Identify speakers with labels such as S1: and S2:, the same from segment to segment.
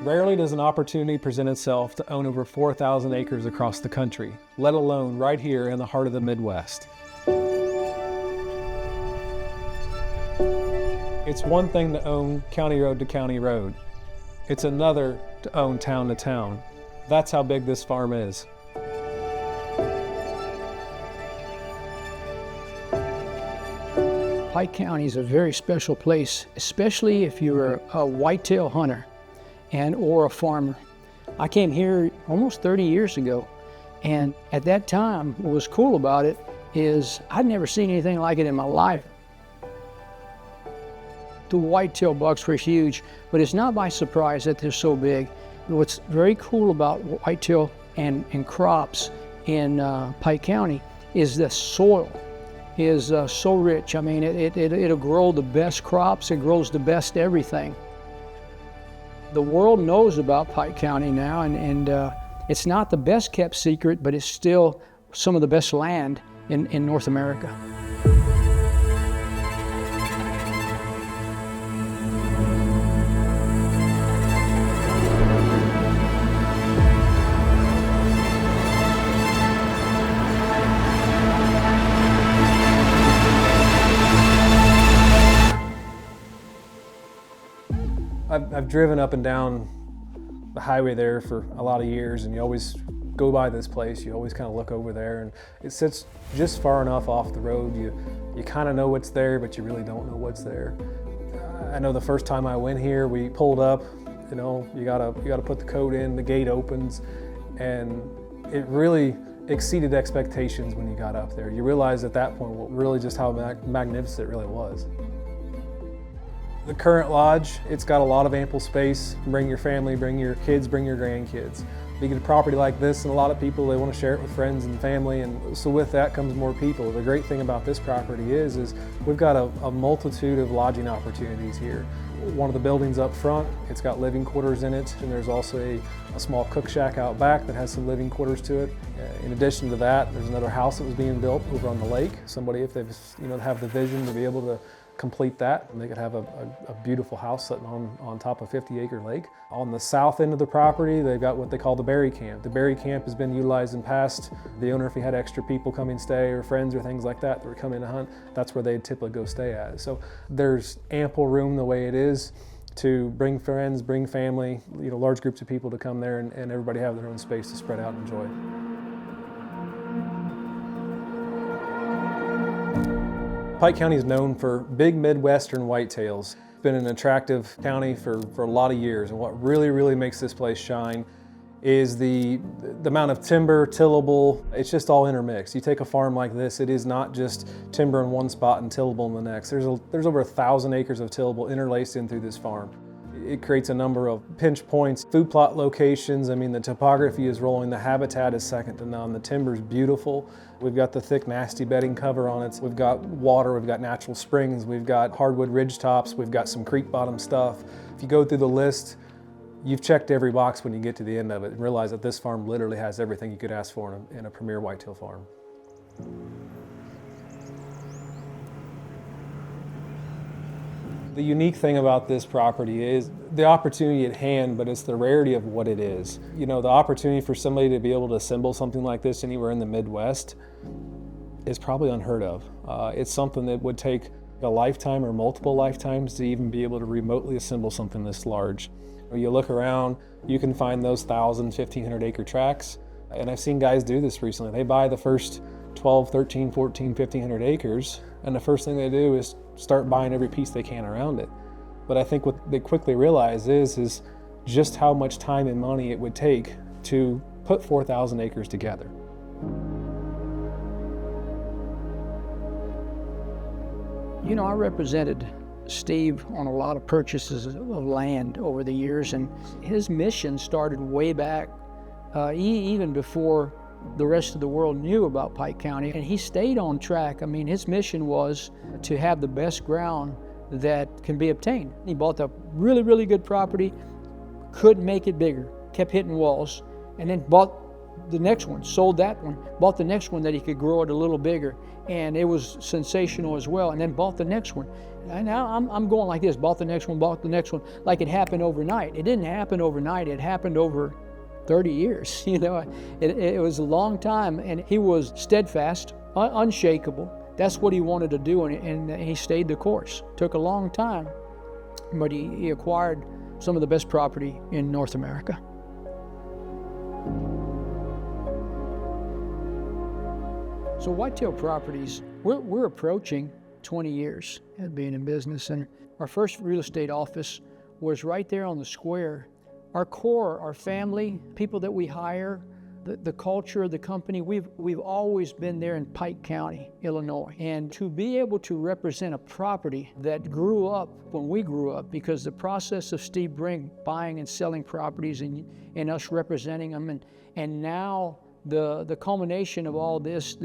S1: Rarely does an opportunity present itself to own over 4,000 acres across the country, let alone right here in the heart of the Midwest. It's one thing to own county road to county road. It's another to own town to town. That's how big this farm is.
S2: Pike County is a very special place, especially if you're a whitetail hunter or a farmer. I came here almost 30 years ago, and at that time, what was cool about it is I'd never seen anything like it in my life. The whitetail bucks were huge, but it's not by surprise that they're so big. What's very cool about whitetail and crops in Pike County is the soil is so rich. I mean, it'll grow the best crops, it grows the best everything. The world knows about Pike County now, and it's not the best kept secret, but it's still some of the best land in North America.
S1: I've driven up and down the highway there for a lot of years, and you always go by this place, you always kind of look over there, and it sits just far enough off the road. You kind of know what's there, but you really don't know what's there. I know the first time I went here, we pulled up, you know, you gotta put the code in, the gate opens, and it really exceeded expectations when you got up there. You realize at that point really just how magnificent it really was. The current lodge, it's got a lot of ample space. Bring your family, bring your kids, bring your grandkids. You get a property like this, and a lot of people, they want to share it with friends and family, and so with that comes more people. The great thing about this property is we've got a multitude of lodging opportunities here. One of the buildings up front, it's got living quarters in it, and there's also a small cook shack out back that has some living quarters to it. In addition to that, there's another house that was being built over on the lake. Somebody, if they've, have the vision to be able to complete that, and they could have a beautiful house sitting on top of a 50-acre lake. On the south end of the property, they've got what they call the berry camp. The berry camp has been utilized in past. The owner, if he had extra people come and stay, or friends or things like that were coming to hunt, that's where they'd typically go stay at. So there's ample room the way it is to bring friends, bring family, large groups of people to come there, and everybody have their own space to spread out and enjoy. Pike County is known for big Midwestern whitetails. It's been an attractive county for a lot of years, and what really makes this place shine is the amount of timber, tillable. It's just all intermixed. You take a farm like this, it is not just timber in one spot and tillable in the next. There's over 1,000 acres of tillable interlaced in through this farm. It creates a number of pinch points, food plot locations. I mean, the topography is rolling, the habitat is second to none. The timber's beautiful. We've got the thick, nasty bedding cover on it. We've got water, we've got natural springs, we've got hardwood ridge tops, we've got some creek bottom stuff. If you go through the list, you've checked every box when you get to the end of it and realize that this farm literally has everything you could ask for in a premier whitetail farm. The unique thing about this property is the opportunity at hand, but it's the rarity of what it is. The opportunity for somebody to be able to assemble something like this anywhere in the Midwest is probably unheard of. It's something that would take a lifetime or multiple lifetimes to even be able to remotely assemble something this large. You look around, you can find those 1,000, 1,500 acre tracts, and I've seen guys do this recently. They buy the first 12, 13, 14, 1,500 acres, and the first thing they do is start buying every piece they can around it. But I think what they quickly realize is just how much time and money it would take to put 4,000 acres together.
S2: I represented Steve on a lot of purchases of land over the years, and his mission started way back, even before the rest of the world knew about Pike County, and he stayed on track. I mean, his mission was to have the best ground that can be obtained. He bought a really good property, couldn't make it bigger, kept hitting walls, and then bought the next one, sold that one, bought the next one that he could grow it a little bigger, and it was sensational as well, and then bought the next one. And now I'm going like this, bought the next one, like it happened overnight. It didn't happen overnight, it happened over 30 years, you know. It was a long time, and he was steadfast, unshakable. That's what he wanted to do, and he stayed the course. Took a long time, but he acquired some of the best property in North America. So Whitetail Properties, we're approaching 20 years of being in business, and our first real estate office was right there on the square. Our core, our family, people that we hire, the culture of the company, we've always been there in Pike County, Illinois. And to be able to represent a property that grew up when we grew up, because the process of Steve Brink buying and selling properties and us representing them, and now the culmination of all this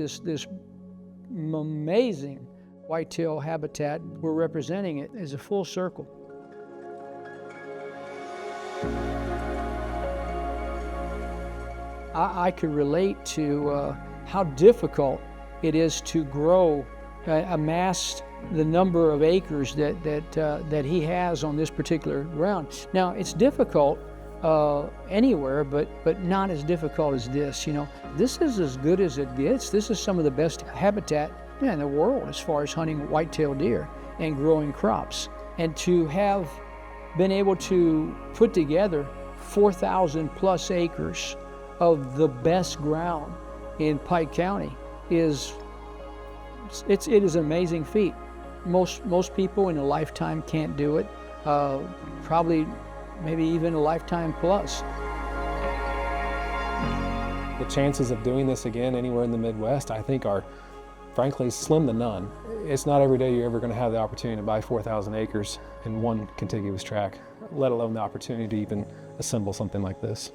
S2: amazing whitetail habitat, we're representing it as a full circle. I could relate to how difficult it is to grow, amass the number of acres that he has on this particular ground. Now, it's difficult anywhere, but not as difficult as this. You know, this is as good as it gets. This is some of the best habitat in the world as far as hunting whitetail deer and growing crops. And to have been able to put together 4,000 plus acres of the best ground in Pike County it is an amazing feat. Most people in a lifetime can't do it. Probably maybe even a lifetime plus.
S1: The chances of doing this again anywhere in the Midwest, I think, are frankly slim to none. It's not every day you're ever going to have the opportunity to buy 4,000 acres in one contiguous tract, let alone the opportunity to even assemble something like this.